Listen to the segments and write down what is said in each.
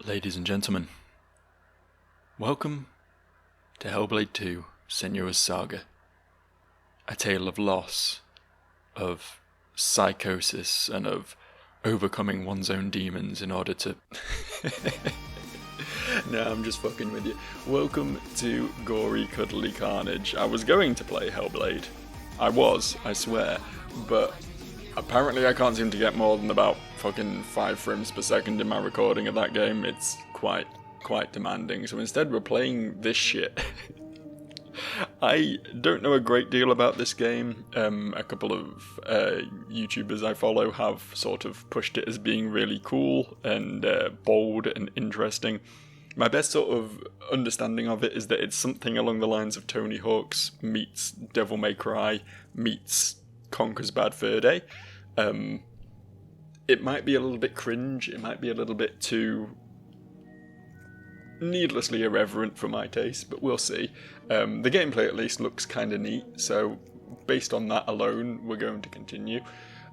Ladies and gentlemen, welcome to Hellblade 2: Senua's Saga, a tale of loss, of psychosis, and of overcoming one's own demons in order to... No, I'm just fucking with you. Welcome to Gori, Cuddly Carnage. I was going to play Hellblade. I swear, but apparently I can't seem to get more than about fucking 5 frames per second in my recording of that game. It's quite demanding, so instead we're playing this shit. I don't know a great deal about this game. A couple of YouTubers I follow have sort of pushed it as being really cool and bold and interesting. My best sort of understanding of it is that it's something along the lines of Tony Hawk's meets Devil May Cry meets Conker's Bad Fur Day. It might be a little bit cringe, it might be a little bit too needlessly irreverent for my taste, but we'll see. The gameplay at least looks kind of neat, so based on that alone, we're going to continue.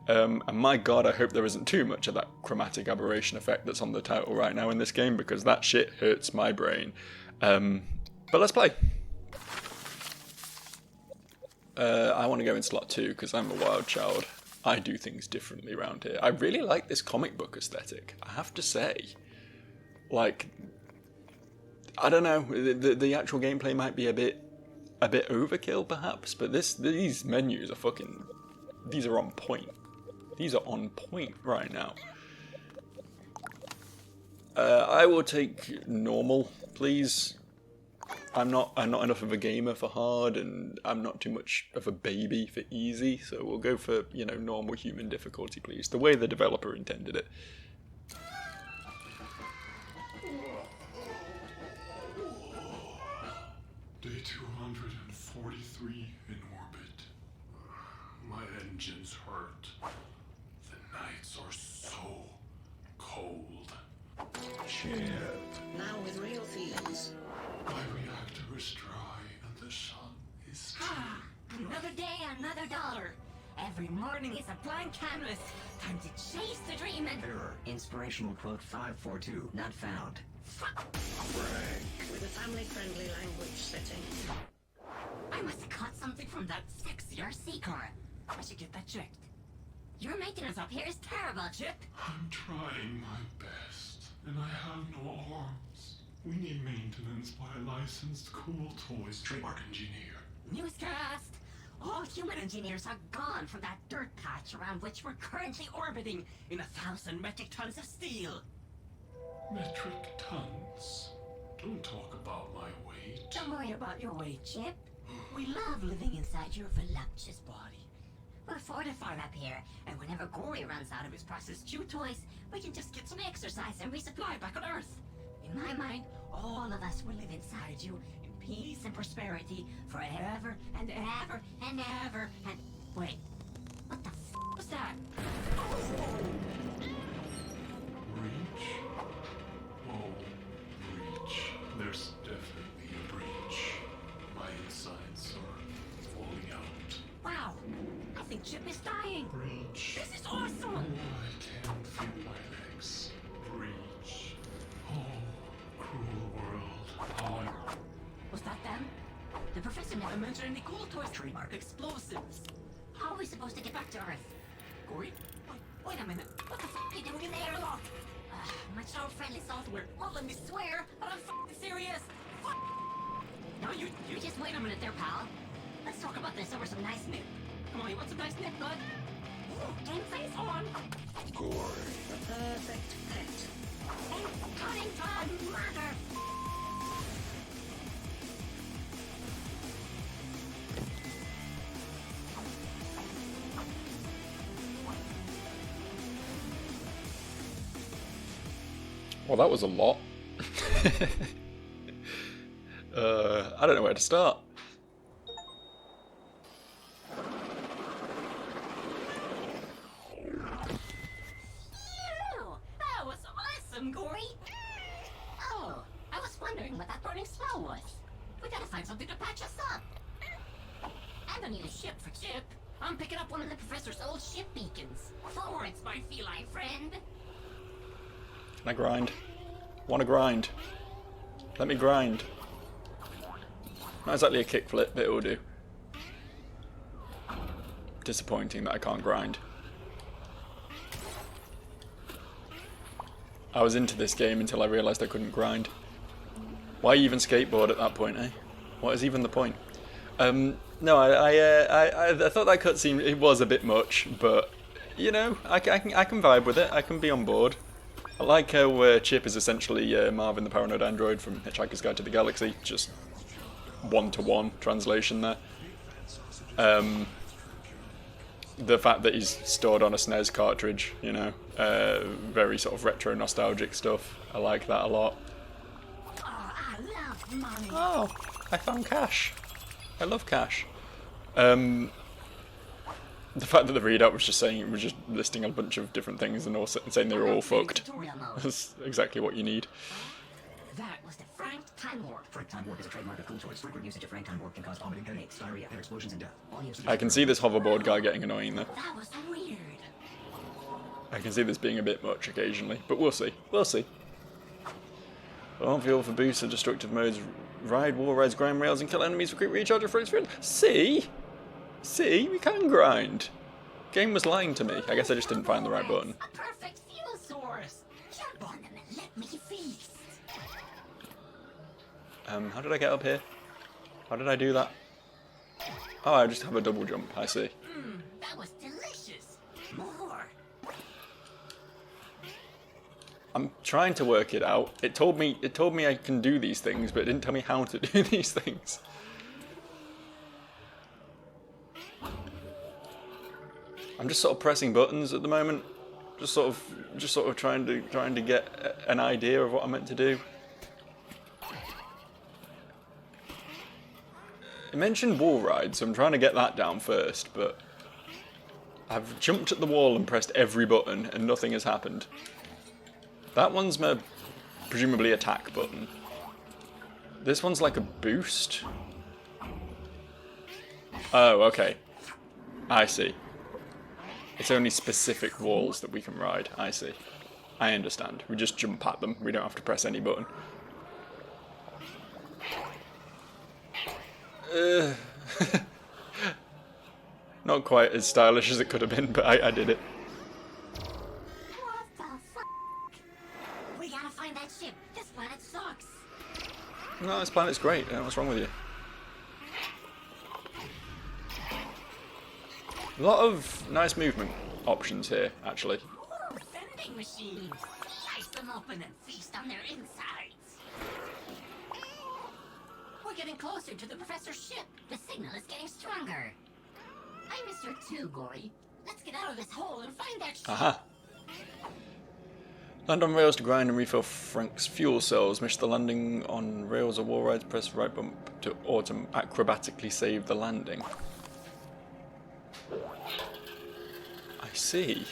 And my god, I hope there isn't too much of that chromatic aberration effect that's on the title right now in this game, because that shit hurts my brain. But let's play. I want to go in slot 2 because I'm a wild child. I do things differently around here. I really like this comic book aesthetic, I have to say. Like, I don't know, the actual gameplay might be a bit overkill perhaps, but these menus are fucking, these are on point. These are on point right now. I will take normal, please. I'm not enough of a gamer for hard, and I'm not too much of a baby for easy, so we'll go for, you know, normal human difficulty, please. The way the developer intended it. Day 243 in orbit. My engines hurt. The nights are so cold. Shit. Now with real feelings. My reactor is dry and the sun is steaming. Another day, another dollar. Every morning is a blank canvas. Time to chase the dream and... Error. Inspirational quote 542. Not found. With a family-friendly language setting. I must have caught something from that sexy RC car. I should get that checked. Your maintenance up here is terrible, Chip. I'm trying my best, and I have no arms. We need maintenance by a licensed Cool Toys trademark engineer. Newscast! All human engineers are gone from that dirt patch around which we're currently orbiting in 1,000 metric tons of steel. Metric tons? Don't talk about my weight. Don't worry about your weight, Chip. We love living inside your voluptuous body. We're fortified up here, and whenever Gori runs out of his processed chew toys, we can just get some exercise and resupply back on Earth. In my mind, all of us will live inside you in peace and prosperity forever and ever and ever and... Wait, what the f*** was that? Breach? Oh, breach. There's definitely a breach. My insides are falling out. Wow, I think Chip is dying. Breach. This is awesome! Oh, I can't feel my legs. Breach. Oh, cruel world. How I... Was that them? The professor never mentioned any cool toys trademark explosives. How are we supposed to get back to Earth? Gori? Wait a minute. What the f*** are you doing in the airlock? My child-friendly software won't let me swear, but I'm f***ing serious. F***. No, you just wait a minute there, pal. Let's talk about this over some nice nip. Come on, you want some nice nip, bud? Game face on. Gore. The perfect pet. And cutting time murder. Well, that was a lot. I don't know where to start. Phew! That was awesome, Gori. Oh, I was wondering what that burning smell was. We gotta find something to patch us up. I don't need a ship for Chip. I'm picking up one of the professor's old ship beacons. Forwards, my feline friend. Can I grind? Want to grind. Let me grind. Not exactly a kickflip, but it will do. Disappointing that I can't grind. I was into this game until I realised I couldn't grind. Why even skateboard at that point, eh? What is even the point? No, I thought that cutscene, it was a bit much, but, you know, I can vibe with it. I can be on board. I like how Chip is essentially Marvin the Paranoid Android from Hitchhiker's Guide to the Galaxy, just one-to-one translation there. The fact that he's stored on a SNES cartridge, you know, very sort of retro nostalgic stuff. I like that a lot. Oh, I love money. Oh, I found cash. I love cash. The fact that the readout was just saying, it was just listing a bunch of different things and also saying they were all fucked. Tutorial mode. That's exactly what you need. That was the Franked Time Warp. Frank time warp is a trademark of cool toys. Frequent usage of Frank time warp can cause vomiting, headaches, diarrhea, air explosions, and death. All usage I can see this hoverboard guy getting annoying there. That was weird. I can see this being a bit much occasionally, but we'll see. We'll see. On fuel for boosts of destructive modes, ride wall rides, grind rails, and kill enemies for quick recharge of free experience. See? See? We can grind. Game was lying to me. I guess I just didn't find the right button. A perfect fuel source. Jump on them and let me feast. How did I get up here? How did I do that? Oh, I just have a double jump. I see. That was delicious. More. I'm trying to work it out. It told me I can do these things, but it didn't tell me how to do these things. I'm just sort of pressing buttons at the moment. Just sort of trying to get an idea of what I'm meant to do. It mentioned wall ride, so I'm trying to get that down first, but I've jumped at the wall and pressed every button and nothing has happened. That one's my presumably attack button. This one's like a boost. Oh, okay. I see. It's only specific walls that we can ride. I see. I understand. We just jump at them. We don't have to press any button. Not quite as stylish as it could have been, but I did it. What the fuck? We gotta find that ship. This planet sucks. No, this planet's great. What's wrong with you? A lot of nice movement options here, actually. Ooh, vending machines. Slice them open and feast on their insides. We're getting closer to the professor's ship. The signal is getting stronger. I miss her too, Gori. Let's get out of this hole and find that ship. Aha. Land on rails to grind and refill Frank's fuel cells. Miss the landing on rails or wall rides. Press right bump to acrobatically save the landing. I see.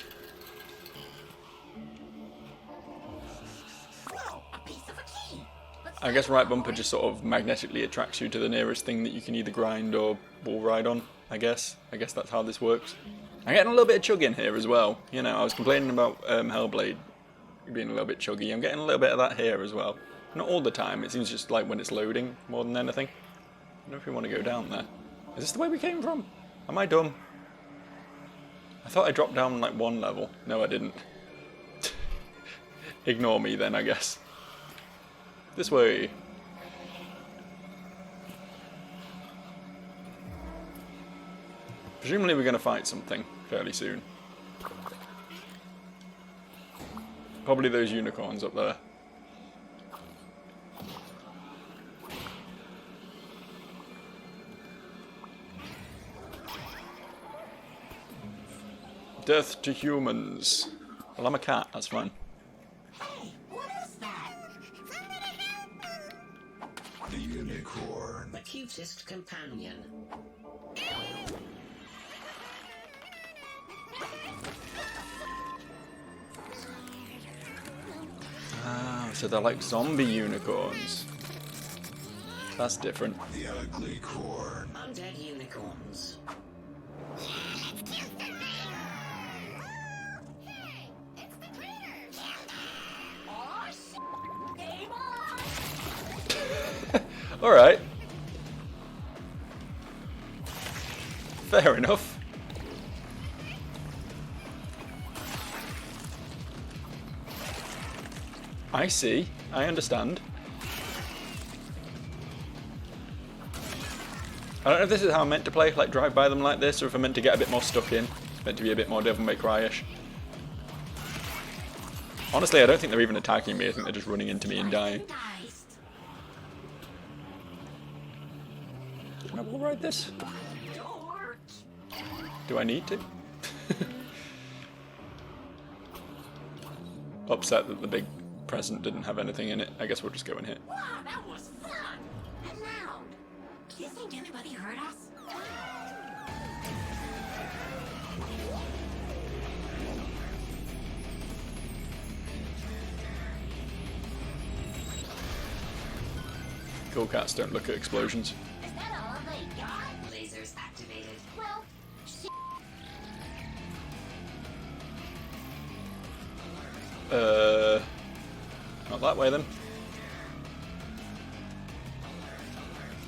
Whoa, a piece of a key. I guess right bumper just sort of magnetically attracts you to the nearest thing that you can either grind or wall ride on, I guess. I guess that's how this works. I'm getting a little bit of chug in here as well. You know, I was complaining about Hellblade being a little bit chuggy. I'm getting a little bit of that here as well. Not all the time. It seems just like when it's loading more than anything. I don't know if we want to go down there. Is this the way we came from? Am I dumb? I thought I dropped down like one level. No, I didn't. Ignore me then, I guess. This way. Presumably we're going to fight something fairly soon. Probably those unicorns up there. Death to humans. Well, I'm a cat, that's fine. Hey, what is that? The unicorn. The cutest companion. Ah, so they're like zombie unicorns. That's different. The ugly corn. Undead unicorns. Oh, shit. Alright. Fair enough. I see. I understand. I don't know if this is how I'm meant to play, like drive by them like this, or if I'm meant to get a bit more stuck in. It's meant to be a bit more Devil May Cry-ish. Honestly, I don't think they're even attacking me. I think they're just running into me and dying. Can I wall ride this? Do I need to? Upset that the big present didn't have anything in it. I guess we'll just go in here. Wow, that was fun! And loud! Do you think anybody heard us? Cool cats don't look at explosions. Is that all they got? Lasers activated. Well, Not that way then.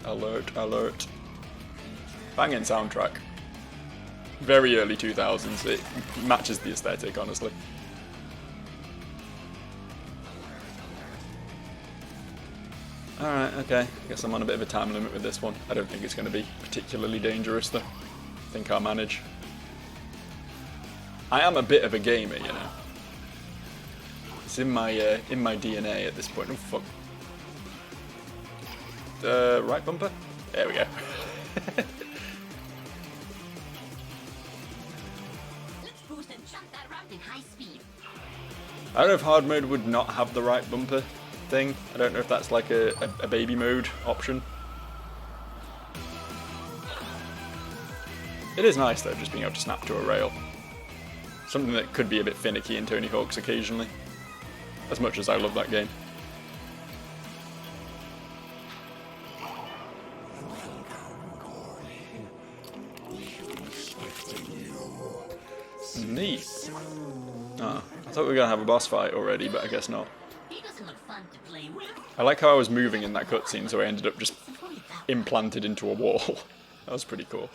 Alert, alert. Banging soundtrack. Very early 2000s. It matches the aesthetic, honestly. Alright, okay. Guess I'm on a bit of a time limit with this one. I don't think it's going to be particularly dangerous, though. I think I'll manage. I am a bit of a gamer, you know. It's in my DNA at this point. Oh, fuck. Right bumper? There we go. let's boost and jump that route in high speed. I don't know if hard mode would not have the right bumper thing. I don't know if that's like a baby mode option. It is nice though, just being able to snap to a rail. Something that could be a bit finicky in Tony Hawk's occasionally. As much as I love that game. Neat. Oh, I thought we were going to have a boss fight already, but I guess not. He doesn't look fun to play with. I like how I was moving in that cutscene, so I ended up just implanted into a wall. That was pretty cool.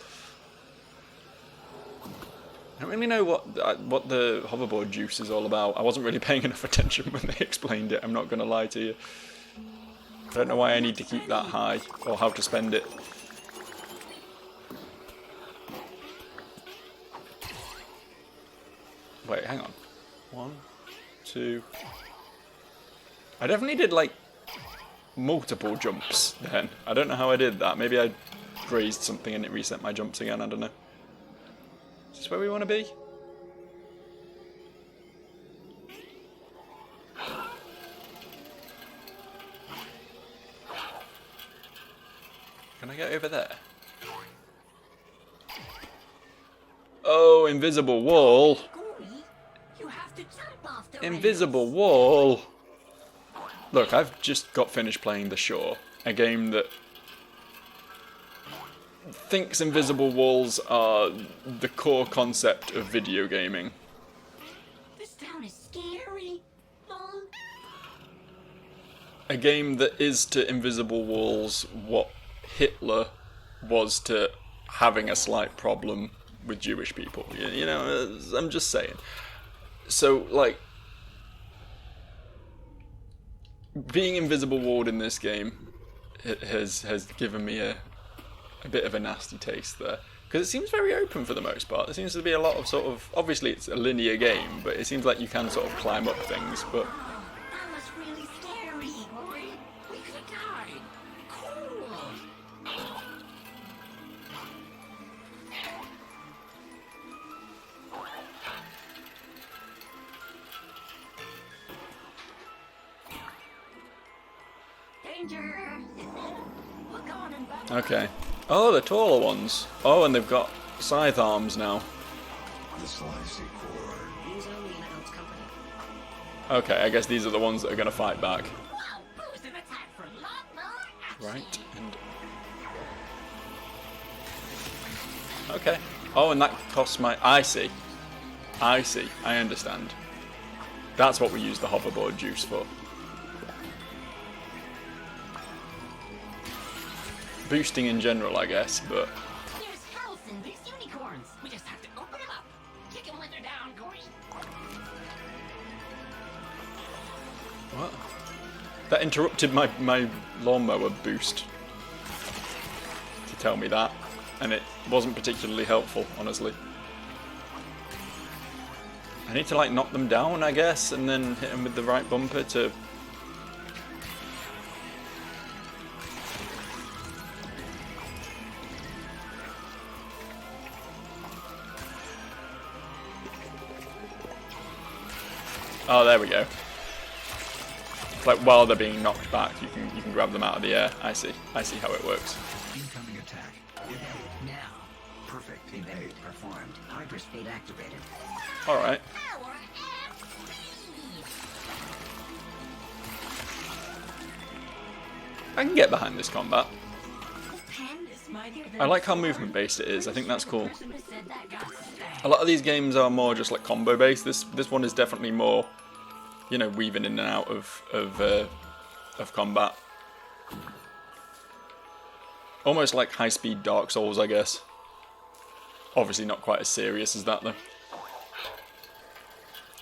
I don't really know what the hoverboard juice is all about. I wasn't really paying enough attention when they explained it, I'm not going to lie to you. I don't know why I need to keep that high, or how to spend it. Wait, hang on. 1, 2... I definitely did, like, multiple jumps then. I don't know how I did that. Maybe I grazed something and it reset my jumps again, I don't know. Is this where we want to be? Can I get over there? Oh, invisible wall! Gori, you have to jump off the Invisible wall! Look, I've just got finished playing The Shore, a game that thinks invisible walls are the core concept of video gaming. This town is scary. Long. A game that is to invisible walls what Hitler was to having a slight problem with Jewish people. You know, I'm just saying. So, like, being invisible walled in this game has given me a bit of a nasty taste there. Because it seems very open for the most part. There seems to be a lot of sort of... Obviously it's a linear game, but it seems like you can sort of climb up things, but... That was really scary, Gori. We could have died. Cool. Danger. We're going in back. Okay. Oh, the taller ones. Oh, and they've got scythe arms now. This icy cord. He's only in Adam's company. Okay, I guess these are the ones that are going to fight back. Wow, boost and attack for a lot more action. Right, and... Okay. Oh, and that costs my... I see. I see. I understand. That's what we use the hoverboard juice for. boosting in general, I guess, but... There's health in these unicorns. We just have to open them up. Kick them when they're down, Gori. What? That interrupted my lawnmower boost to tell me that, and it wasn't particularly helpful, honestly. I need to like knock them down, I guess, and then hit them with the right bumper to... Oh, there we go. Like while they're being knocked back, you can grab them out of the air. I see how it works. Incoming attack. Evade now. Perfect evade performed. Hyperspeed activated. All right. Power and speed. I can get behind this combat. Pen is mightier than I like how sword. movement based it is. I think that's cool. Person who said that got stabbed. A lot of these games are more just like combo based. This one is definitely more, you know, weaving in and out of combat. Almost like high speed Dark Souls, I guess. Obviously not quite as serious as that though.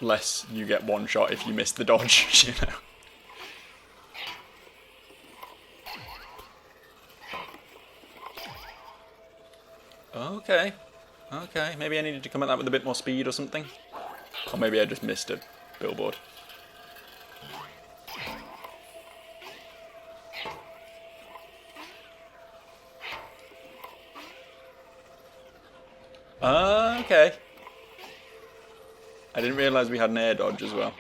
Less you get one shot if you miss the dodge, you know. Okay. Okay, maybe I needed to come at that with a bit more speed or something. Or maybe I just missed a billboard. Okay. I didn't realise we had an air dodge as well.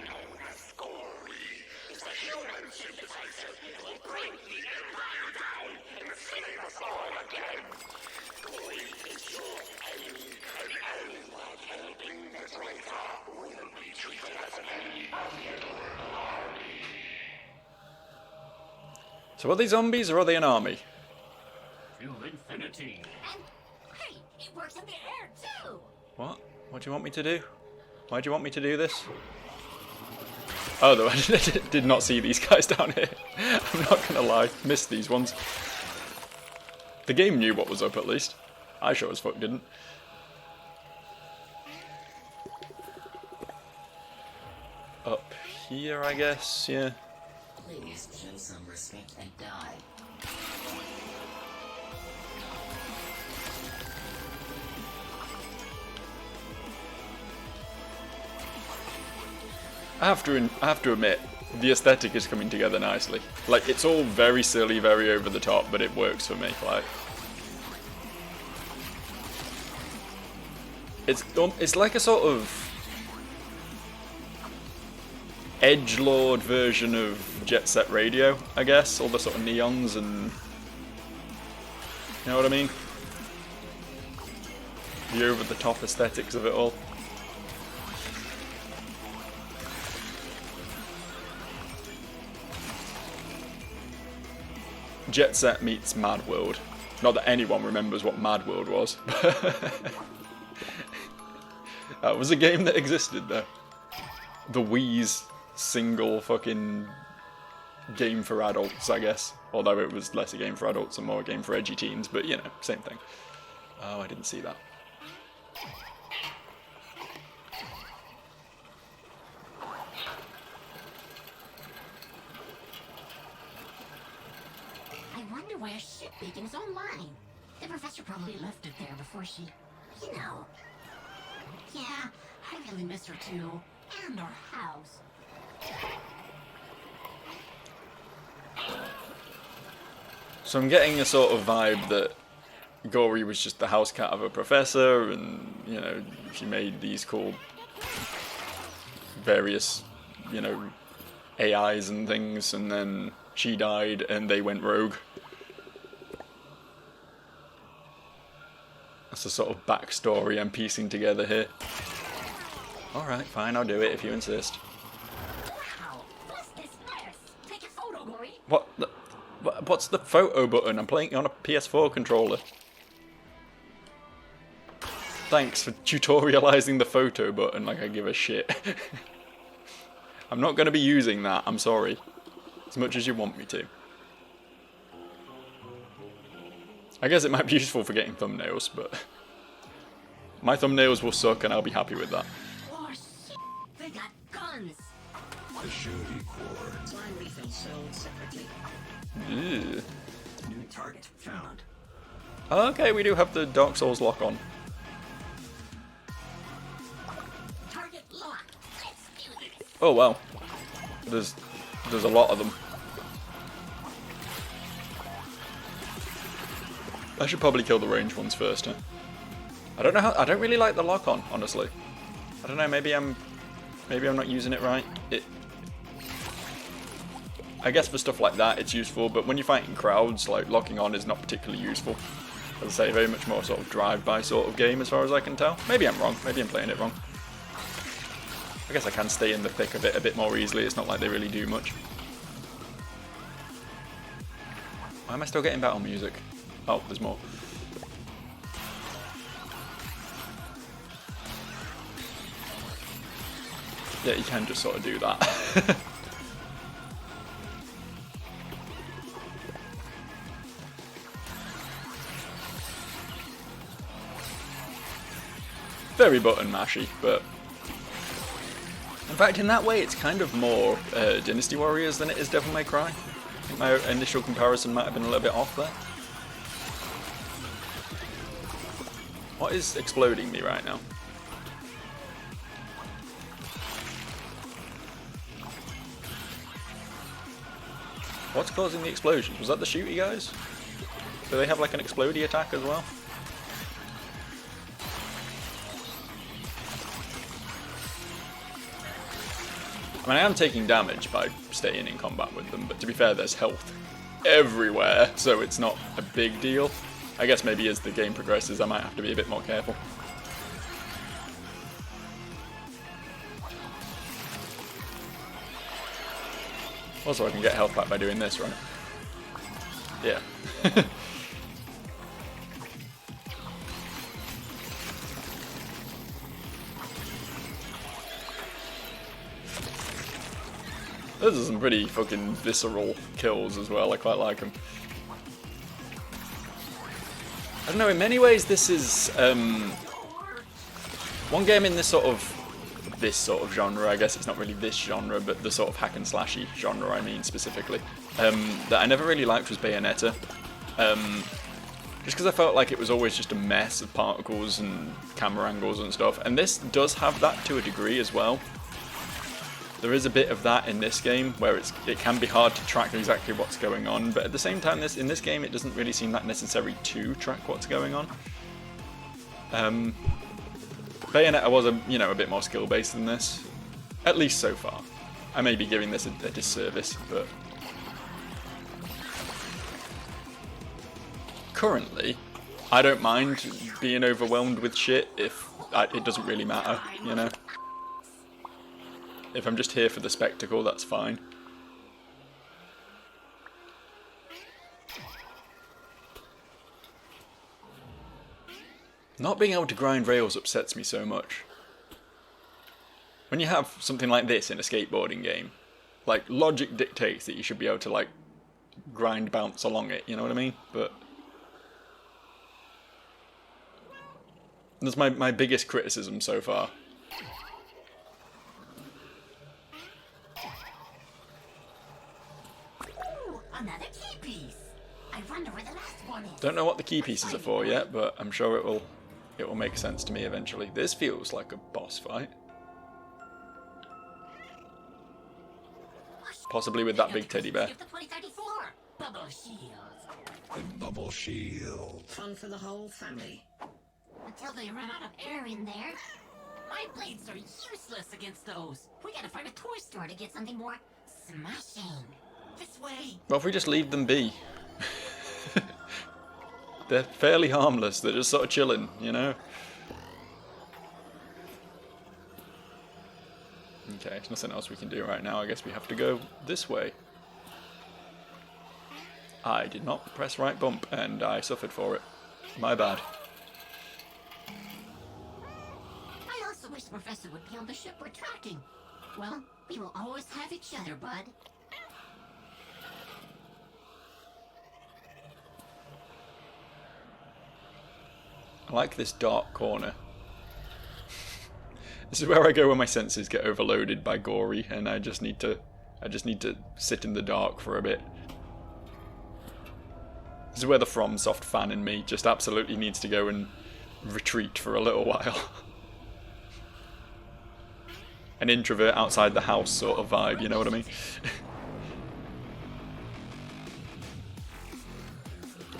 So are they zombies or are they an army? To infinity. And hey, it works in the air too. What? What do you want me to do? Why do you want me to do this? Oh, though, I did not see these guys down here. I'm not gonna lie, missed these ones. The game knew what was up at least. I sure as fuck didn't. Up here, I guess, yeah. Please show some respect and die. I have to admit, the aesthetic is coming together nicely. Like, it's all very silly, very over the top, but it works for me. Like, it's like a sort of edgelord version of Jet Set Radio, I guess. All the sort of neons and, you know what I mean? The over the top aesthetics of it all. Jet Set meets Mad World. Not that anyone remembers what Mad World was. That was a game that existed though. The Wii's single fucking game for adults, I guess. Although it was less a game for adults and more a game for edgy teens, but you know, same thing. Oh, I didn't see that. I wonder where ship beacon's online. The professor probably left it there before she, you know. Yeah, I really miss her too. And our house. So I'm getting a sort of vibe that Gori was just the house cat of a professor, and you know, she made these cool various, you know, AIs and things, and then she died and they went rogue. That's the sort of backstory I'm piecing together here. Alright, fine, I'll do it if you insist. Wow, what's this mess? Take a photo, Gori. What's the photo button? I'm playing on a PS4 controller. Thanks for tutorializing the photo button like I give a shit. I'm not going to be using that, I'm sorry. As much as you want me to. I guess it might be useful for getting thumbnails, but my thumbnails will suck and I'll be happy with that. Oh shit! They got guns! The shooting cord. Slime refill sold separately. Ew. New target found. Okay, we do have the Dark Souls lock on. Target locked! Let's do this! Oh wow. There's a lot of them. I should probably kill the range ones first, huh? I don't know how. I don't really like the lock on, honestly. I don't know. Maybe I'm not using it right. I guess for stuff like that, it's useful. But when you're fighting crowds, like locking on is not particularly useful. As I say, very much more sort of drive-by sort of game, as far as I can tell. Maybe I'm wrong. Maybe I'm playing it wrong. I guess I can stay in the thick of it a bit more easily. It's not like they really do much. Why am I still getting battle music? Oh, there's more. Yeah, you can just sort of do that. Very button mashy, but in fact, in that way, it's kind of more Dynasty Warriors than it is Devil May Cry. I think my initial comparison might have been a little bit off there. What is exploding me right now? What's causing the explosions? Was that the shooty guys? Do they have like an explodey attack as well? I mean, I am taking damage by staying in combat with them, but to be fair, there's health everywhere, so it's not a big deal. I guess maybe as the game progresses, I might have to be a bit more careful. Also, I can get health back by doing this, right? Yeah. Those are some pretty fucking visceral kills as well. I quite like them. I don't know, in many ways this is one game in this sort of genre. I guess it's not really this genre, but the sort of hack and slashy genre, I mean, specifically, that I never really liked was Bayonetta. Just because I felt like it was always just a mess of particles and camera angles and stuff, and this does have that to a degree as well. There is a bit of that in this game, where it can be hard to track exactly what's going on, but at the same time, in this game, it doesn't really seem that necessary to track what's going on. Bayonetta was a bit more skill-based than this, at least so far. I may be giving this a disservice, but currently, I don't mind being overwhelmed with shit if it doesn't really matter, you know? If I'm just here for the spectacle, that's fine. Not being able to grind rails upsets me so much. When you have something like this in a skateboarding game, like, logic dictates that you should be able to, like, grind bounce along it, you know what I mean? But that's my biggest criticism so far. Another key piece. I wonder where the last one is. Don't know what the key pieces are for yet, but I'm sure it will make sense to me eventually. This feels like a boss fight. Possibly with that big teddy bear. Skip to 2034. Bubble shield. Bubble shield. Fun for the whole family. Until they run out of air in there. My blades are useless against those. We gotta find a toy store to get something more smashing. This way. Well, if we just leave them be. They're fairly harmless, they're just sort of chilling, you know? Okay, there's nothing else we can do right now. I guess we have to go this way. I did not press right bump, and I suffered for it. My bad. I also wish the Professor would be on the ship we're tracking. Well, we will always have each other, bud. I like this dark corner. This is where I go when my senses get overloaded by Gori, and I just need to sit in the dark for a bit. This is where the FromSoft fan in me just absolutely needs to go and retreat for a little while. An introvert outside the house sort of vibe, you know what I mean?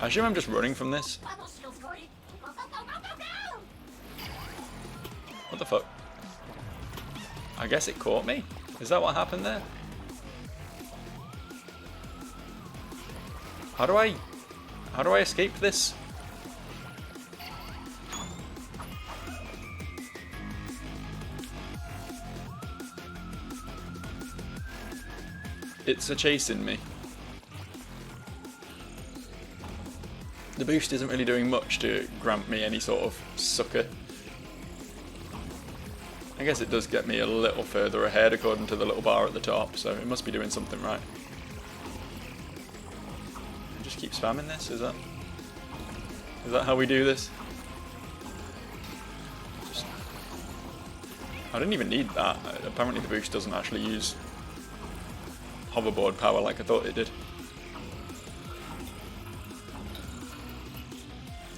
I assume I'm just running from this. Bubble shields, Gori. Go, go, go, go, go, go! What the fuck? I guess it caught me? Is that what happened there? How do I escape this? It's chasing me. The boost isn't really doing much to grant me any sort of succor. I guess it does get me a little further ahead according to the little bar at the top, so it must be doing something right. Just keep spamming this, is that how we do this? I didn't even need that. Apparently the boost doesn't actually use hoverboard power like I thought it did.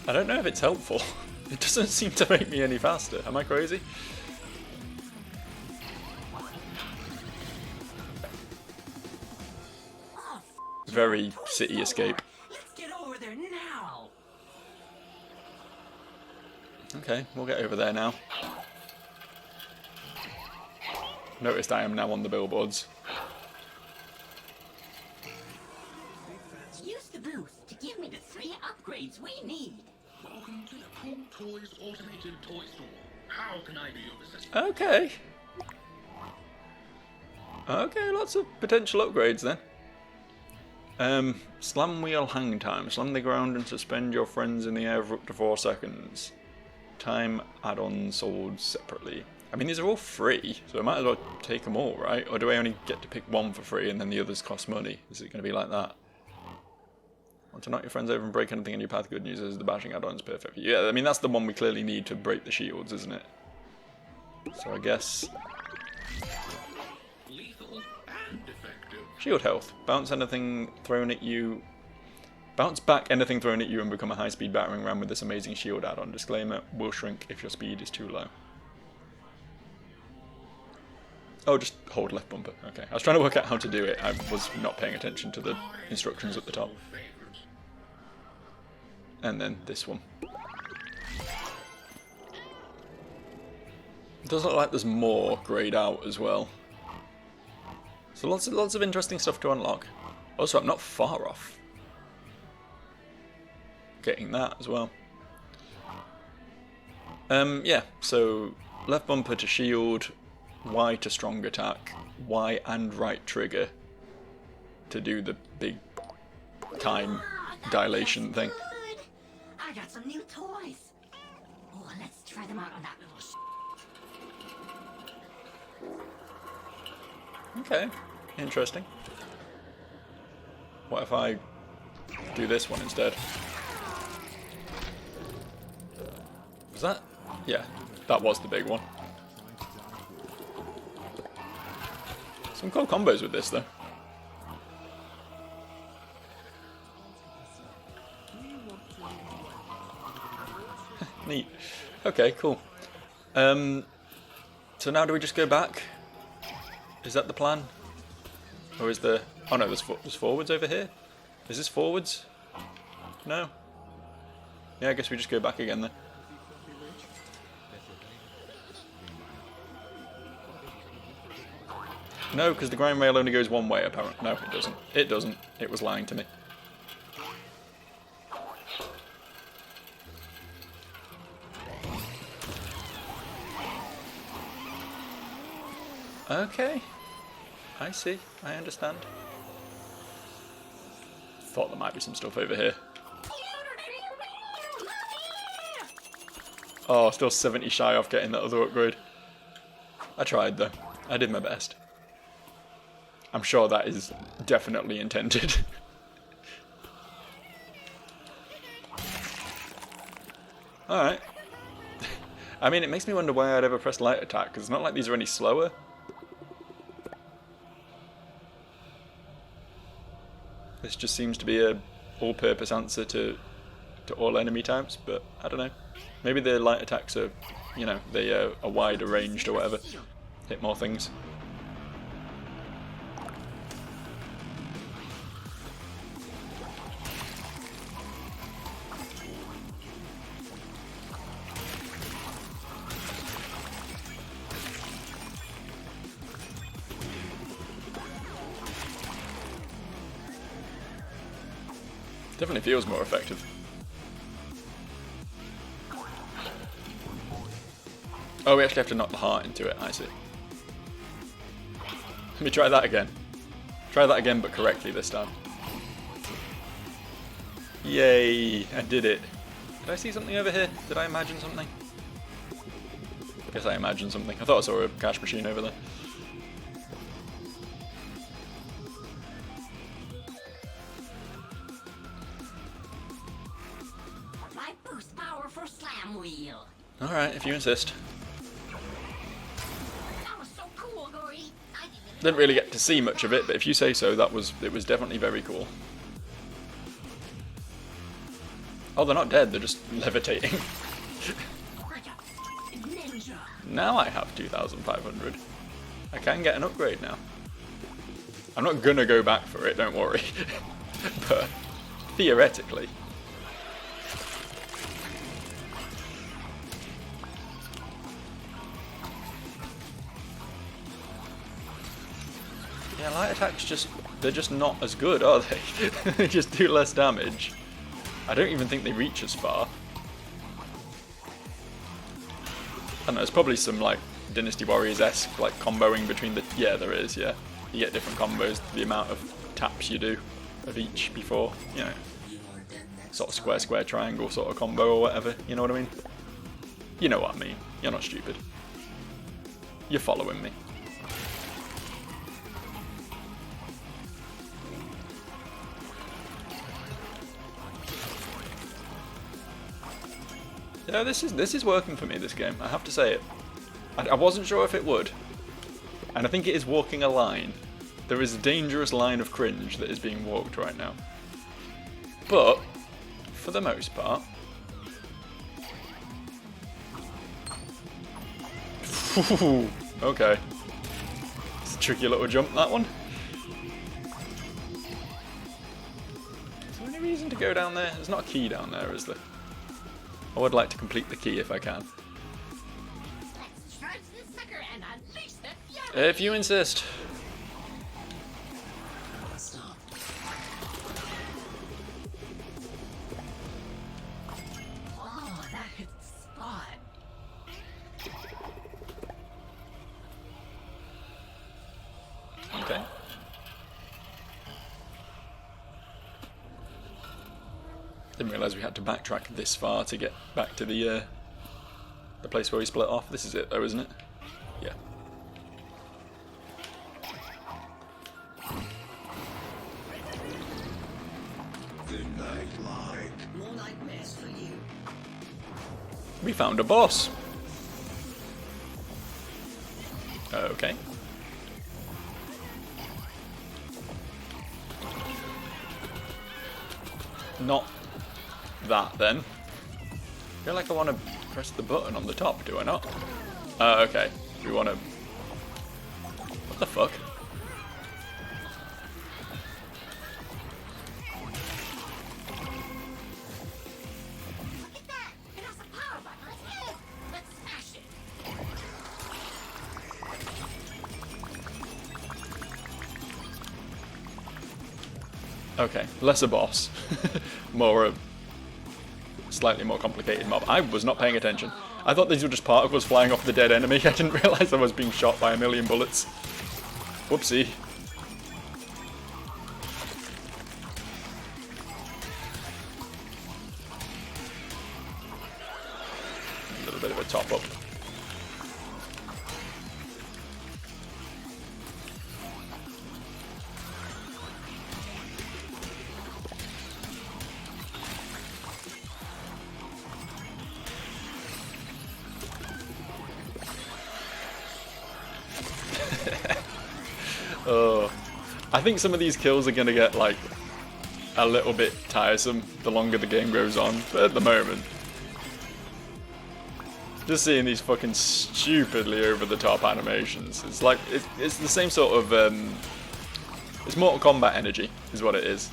I don't know if it's helpful. It doesn't seem to make me any faster. Am I crazy? Very city escape. Let's get over there now. Okay, we'll get over there now. Noticed I am now on the billboards. Use the booth to give me the 3 upgrades we need. Welcome to the Cool Toys Automated Toy Store. How can I be of assistance? Okay. Okay, lots of potential upgrades then. Slam wheel hang time. Slam the ground and suspend your friends in the air for up to 4 seconds. Time add-on sold separately. I mean, these are all free, so I might as well take them all, right? Or do I only get to pick one for free and then the others cost money? Is it going to be like that? Want to knock your friends over and break anything in your path? Good news is the bashing add-on is perfect for you. Yeah, I mean, that's the one we clearly need to break the shields, isn't it? So I guess... Lethal and effective. Shield health. Bounce anything thrown at you. Bounce back anything thrown at you and become a high-speed battering ram with this amazing shield add-on. Disclaimer, will shrink if your speed is too low. Oh, just hold left bumper. Okay. I was trying to work out how to do it. I was not paying attention to the instructions at the top. And then this one. It does look like there's more grayed out as well. So lots of interesting stuff to unlock. Also, I'm not far off getting that as well. Yeah, so left bumper to shield, Y to strong attack, Y and right trigger to do the big time dilation thing. Good. I got some new toys. Oh, let's try them out on that little Okay, interesting. What if I do this one instead? Was that? Yeah, that was the big one. Some cool combos with this though. Neat. Okay, cool. So now do we just go back? Is that the plan? Or is there... Oh no, there's forwards over here. Is this forwards? No? Yeah, I guess we just go back again then. No, because the grind rail only goes one way apparently. No, it doesn't. It doesn't. It was lying to me. Okay. I see. I understand. Thought there might be some stuff over here. Oh, still 70 shy off getting that other upgrade. I tried though. I did my best. I'm sure that is definitely intended. Alright. I mean, it makes me wonder why I'd ever press light attack, because it's not like these are any slower. This just seems to be a all-purpose answer to all enemy types, but I don't know. Maybe the light attacks are, you know, they are wider ranged or whatever. Hit more things. Definitely feels more effective. Oh, we actually have to knock the heart into it, I see. Let me try that again. Try that again, but correctly this time. Yay, I did it. Did I see something over here? Did I imagine something? I guess I imagined something. I thought I saw a cash machine over there. Apply boost power for slam wheel. Alright, if you insist. That was so cool, Gori. I Didn't really get to see much of it, but if you say so, it was definitely very cool. Oh, they're not dead, they're just levitating. Ninja. Now I have 2,500. I can get an upgrade now. I'm not gonna go back for it, don't worry. But theoretically. Yeah, light attacks they're just not as good, are they? They just do less damage. I don't even think they reach as far. I don't know, there's probably some like Dynasty Warriors-esque like comboing between the... Yeah, there is, yeah. You get different combos to the amount of taps you do of each before, you know. Sort of square, square, triangle sort of combo or whatever, you know what I mean? You know what I mean, you're not stupid. You're following me. Yeah, this is working for me, this game, I have to say it. I wasn't sure if it would, and I think it is walking a line. There is a dangerous line of cringe that is being walked right now. But, for the most part... Okay. It's a tricky little jump, that one. Is there any reason to go down there? There's not a key down there, is there? I would like to complete the key if I can. Let's charge this sucker and unleash the fury. If you insist. Oh, that hits the spot. Okay. Didn't realise we had to backtrack this far to get back to the place where we split off. This is it though, isn't it? Yeah. Good night, light. More nightmares for you. We found a boss. Okay. Not that then. I feel like I want to press the button on the top, do I not? Okay. Do we want to... What the fuck? Look at that! It has a power button on its head. Let's smash it. Okay, less a boss. More a slightly more complicated mob. I was not paying attention. I thought these were just particles flying off the dead enemy. I didn't realise I was being shot by a million bullets. Whoopsie. A little bit of a top up. Oh, I think some of these kills are gonna get like a little bit tiresome the longer the game goes on, but at the moment, just seeing these fucking stupidly over-the-top animations, it's like it's the same sort of it's Mortal Kombat energy, is what it is.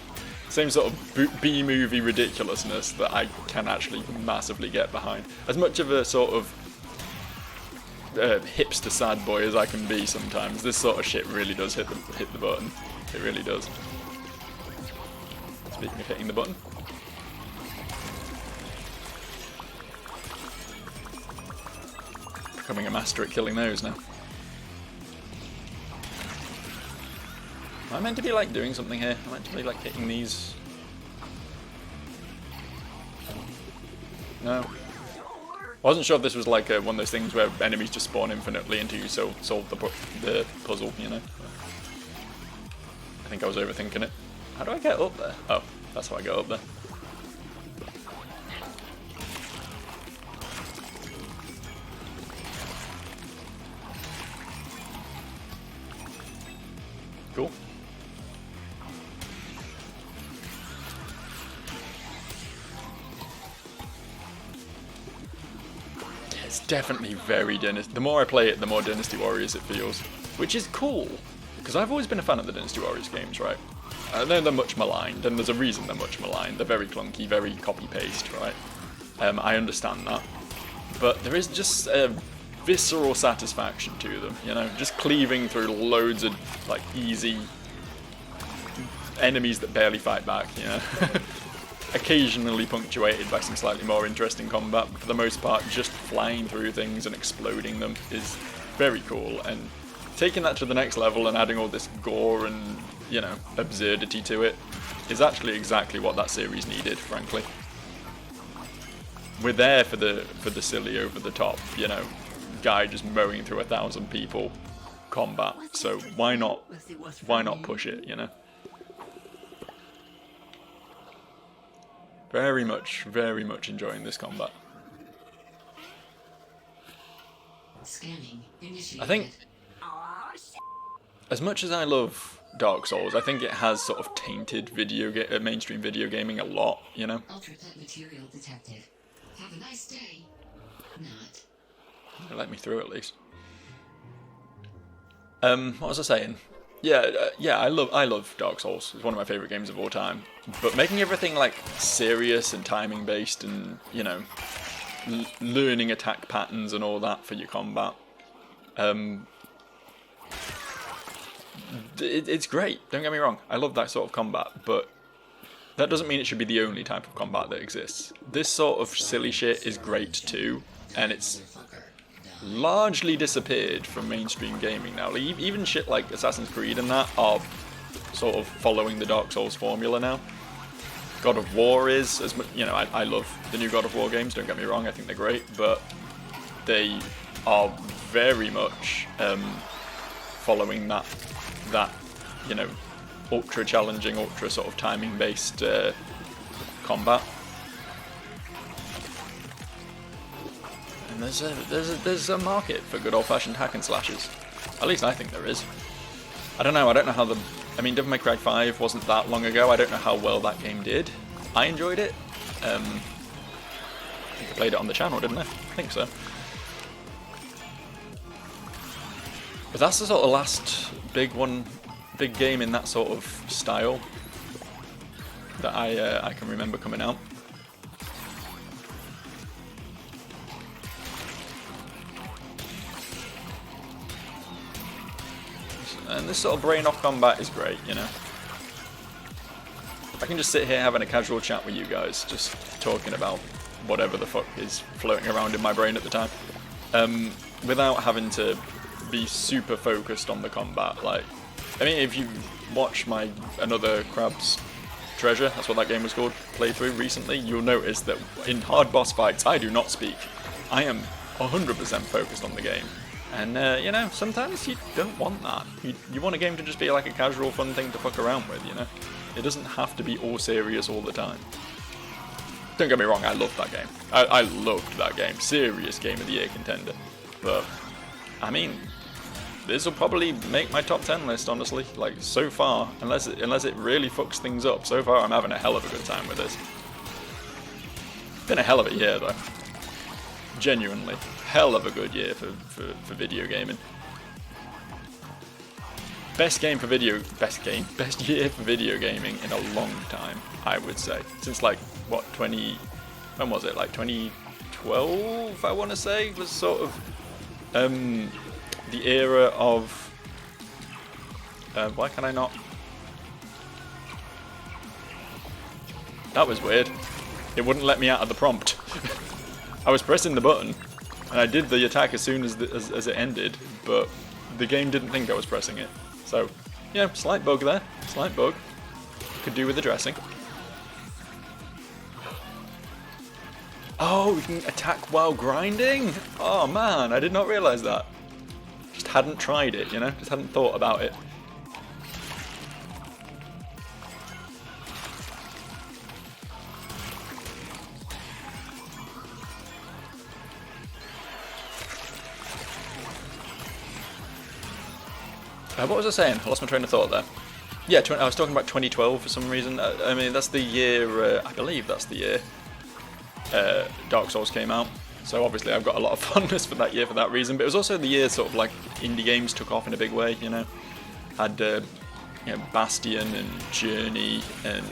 Same sort of B-movie ridiculousness that I can actually massively get behind. As much of a sort of hipster sad boy as I can be sometimes, this sort of shit really does hit the button. It really does. Speaking of hitting the button. Becoming a master at killing those now. Am I meant to be like doing something here? Am I meant to be like hitting these? No. I wasn't sure if this was like one of those things where enemies just spawn infinitely until you solve the puzzle, you know? I think I was overthinking it. How do I get up there? Oh, that's how I go up there. Cool. It's definitely very Dynasty. The more I play it, the more Dynasty Warriors it feels, which is cool, because I've always been a fan of the Dynasty Warriors games, right? I know they're much maligned, and there's a reason they're much maligned. They're very clunky, very copy-paste, right? I understand that, but there is just a visceral satisfaction to them, you know, just cleaving through loads of like easy enemies that barely fight back, you know. Occasionally punctuated by some slightly more interesting combat, but for the most part just flying through things and exploding them is very cool, and taking that to the next level and adding all this gore and, you know, absurdity to it is actually exactly what that series needed, frankly. We're there for the silly over the top, you know, guy just mowing through 1,000 people combat, so why not push it, you know? Very much enjoying this combat. Scanning initiated. I think, as much as I love Dark Souls, I think it has sort of tainted mainstream video gaming a lot, you know? Ultra-cut material detected. Have a nice day. Not. Let me through at least. What was I saying? Yeah, I love Dark Souls. It's one of my favorite games of all time. But making everything like serious and timing based, and, you know, learning attack patterns and all that for your combat, it's great. Don't get me wrong. I love that sort of combat, but that doesn't mean it should be the only type of combat that exists. This sort of silly shit is great too, and it's largely disappeared from mainstream gaming now. Like, even shit like Assassin's Creed and that are sort of following the Dark Souls formula now. God of War is, as you know, I love the new God of War games, don't get me wrong, I think they're great, but they are very much following that, you know, ultra challenging, ultra sort of timing based combat. And there's a market for good old-fashioned hack and slashes. At least I think there is. I don't know how I mean, Devil May Cry 5 wasn't that long ago. I don't know how well that game did. I enjoyed it. I think I played it on the channel, didn't I? I think so. But that's the sort of last big game in that sort of style that I can remember coming out. And this sort of brain-off combat is great, you know. I can just sit here having a casual chat with you guys, just talking about whatever the fuck is floating around in my brain at the time, without having to be super focused on the combat. Like, I mean, if you watch my Another Crab's Treasure, that's what that game was called, playthrough recently, you'll notice that in hard boss fights, I do not speak. I am 100% focused on the game. And, you know, sometimes you don't want that. You want a game to just be like a casual, fun thing to fuck around with, you know? It doesn't have to be all serious all the time. Don't get me wrong, I loved that game. I loved that game. Serious Game of the Year contender. But, I mean, this will probably make my top 10 list, honestly. Like, so far, unless it really fucks things up, so far I'm having a hell of a good time with this. Been a hell of a year, though. Genuinely. Hell of a good year for video gaming. Best year for video gaming in a long time, I would say. Since, like, what, when was it? Like, 2012, I want to say, was sort of the era of... why can I not? That was weird. It wouldn't let me out of the prompt. I was pressing the button, and I did the attack as soon as it ended, but the game didn't think I was pressing it. So, yeah, slight bug there. Slight bug. Could do with addressing. Oh, we can attack while grinding? Oh man, I did not realise that. Just hadn't tried it, you know? Just hadn't thought about it. What was I saying? I lost my train of thought there. Yeah, I was talking about 2012 for some reason. I mean, that's the year, I believe that's the year Dark Souls came out. So obviously I've got a lot of fondness for that year for that reason. But it was also the year sort of like indie games took off in a big way, you know. Had you know, Bastion and Journey and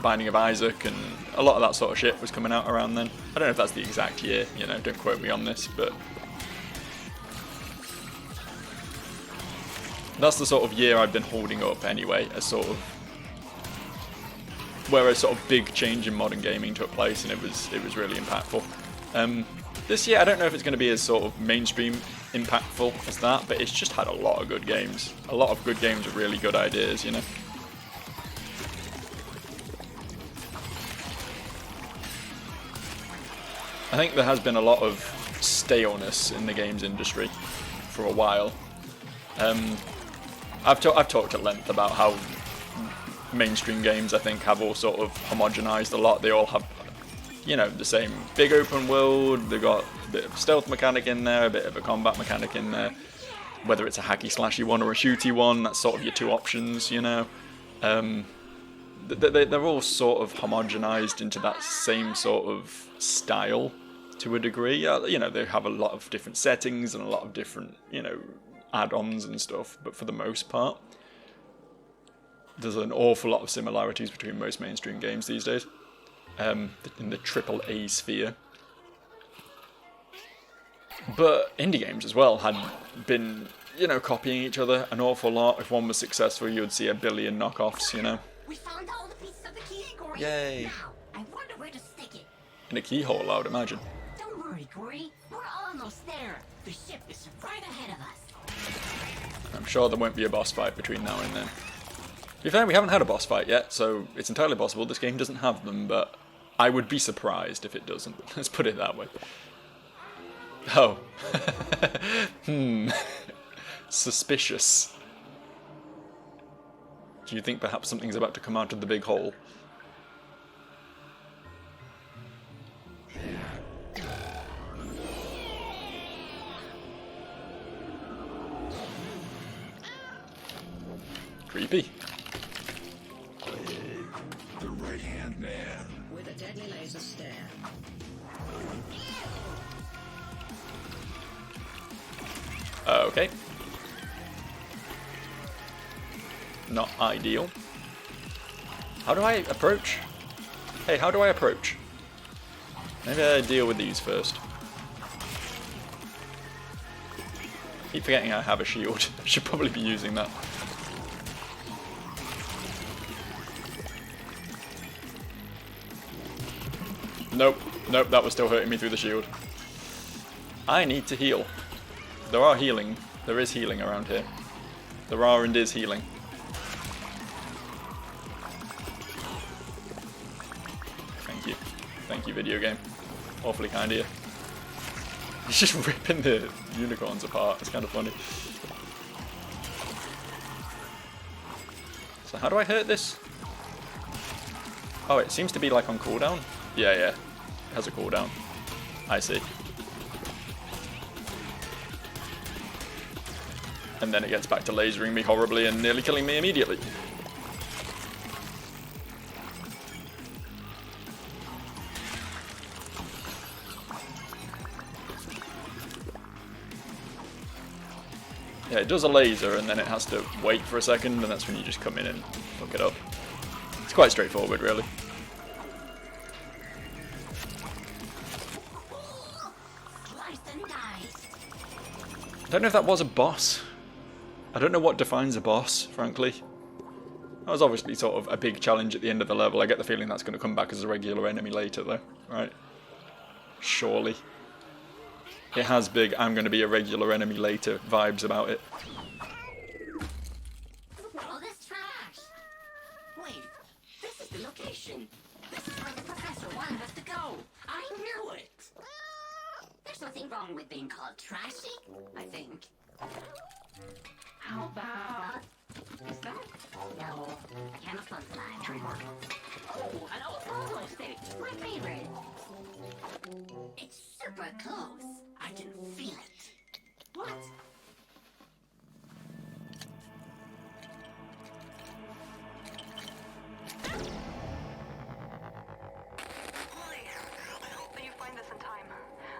Binding of Isaac and a lot of that sort of shit was coming out around then. I don't know if that's the exact year, you know, don't quote me on this, but that's the sort of year I've been holding up anyway, as sort of where a sort of big change in modern gaming took place, and it was really impactful. This year, I don't know if it's going to be as sort of mainstream impactful as that, but it's just had a lot of good games. A lot of good games with really good ideas, you know. I think there has been a lot of staleness in the games industry for a while. I've talked at length about how mainstream games, I think, have all sort of homogenized a lot. They all have, you know, the same big open world. They've got a bit of a stealth mechanic in there, a bit of a combat mechanic in there. Whether it's a hacky slashy one or a shooty one, that's sort of your two options, you know. They're all sort of homogenized into that same sort of style to a degree. You know, they have a lot of different settings and a lot of different, you know, add-ons and stuff, but for the most part, there's an awful lot of similarities between most mainstream games these days, in the AAA sphere. But indie games as well had been, you know, copying each other an awful lot. If one was successful, you would see a billion knockoffs, you know. We found all the pieces of the key, Gori. Yay. Now, I wonder where to stick it. In a keyhole, I would imagine. Don't worry, Gori. We're almost there. The ship is right ahead of us. I'm sure there won't be a boss fight between now and then. To be fair, we haven't had a boss fight yet, so it's entirely possible this game doesn't have them, but I would be surprised if it doesn't. Let's put it that way. Oh. Suspicious. Do you think perhaps something's about to come out of the big hole? Creepy. The right-hand man. With a deadly laser stare. Okay. Not ideal. How do I approach? Hey, how do I approach? Maybe I deal with these first. Keep forgetting I have a shield. I should probably be using that. Nope, nope, that was still hurting me through the shield. I need to heal. There are healing. There is healing around here. There are and is healing. Thank you. Thank you, video game. Awfully kind of you. He's just ripping the unicorns apart. It's kind of funny. So how do I hurt this? Oh, it seems to be like on cooldown. Yeah, yeah. It has a cooldown. I see. and then it gets back to lasering me horribly and nearly killing me immediately. Yeah, it does a laser and then it has to wait for a second, and that's when you just come in and fuck it up. It's quite straightforward, really. I don't know if that was a boss. I don't know what defines a boss, frankly. That was obviously sort of a big challenge at the end of the level. I get the feeling that's going to come back as a regular enemy later, though, right? Surely. It has big "I'm going to be a regular enemy later" vibes about it. All this trash. Wait, this is the location. This is where the professor wanted us to go. I knew it. There's nothing wrong with being called trashy, I think. How about... Is that? No, a can of fun slime. Trademark. Oh, an old photo stick. My favorite. It's super close. I can feel it. What? I hope that you find this in time.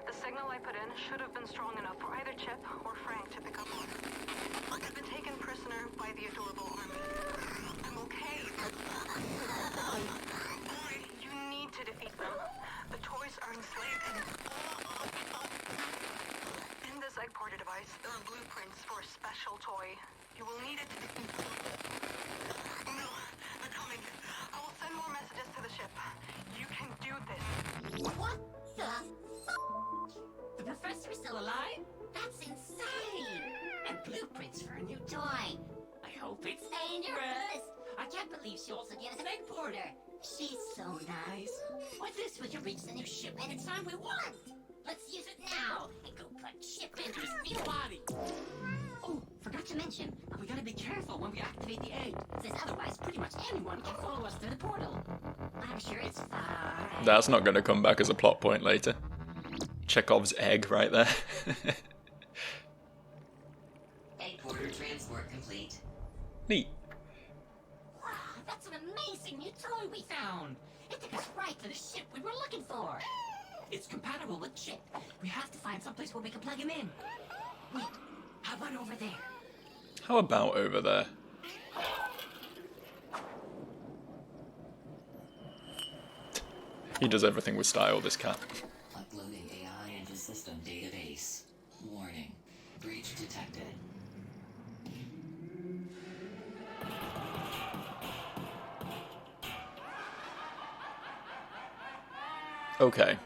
The signal I put in should have been strong enough for either Chip or Frank to pick up on. I've been taken prisoner by the adorable army. I'm okay. Boy, you need to defeat them. The toys are enslaved in... In this egg porter device, there are blueprints for a special toy. You will need it to defeat them. Oh no, they're coming. I will send more messages to the ship. You can do this. What the fuck? The professor is still alive? That's insane! And blueprints for a new toy. I hope it's dangerous. I can't believe she also gave us an egg porter. She's so nice. With this, we can reach the new ship anytime we want. Let's use it now and go put Chip in his new body. Oh, forgot to mention, we gotta be careful when we activate the egg, since otherwise pretty much anyone can follow us through the portal. I'm sure it's fine. That's not going to come back as a plot point later. Chekhov's egg right there. Egg porter transport complete. Neat. Wow, that's an amazing new toy we found. It took us right to the ship we were looking for. It's compatible with Chip. We have to find someplace where we can plug him in. Wait, how about over there? How about over there? He does everything with style, this cat. Uploading AI into system database. Warning. Breach detected. Okay.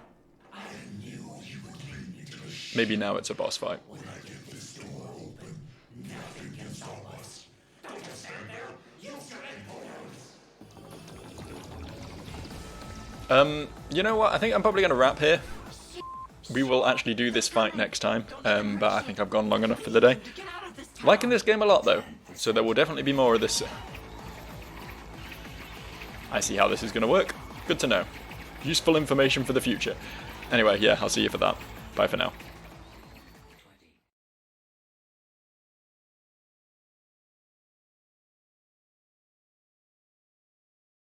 Maybe now it's a boss fight. You know what? I think I'm probably going to wrap here. We will actually do this fight next time, but I think I've gone long enough for the day. Liking this game a lot though, so there will definitely be more of this. I see how this is going to work. Good to know. Useful information for the future. Anyway, yeah, I'll see you for that. Bye for now.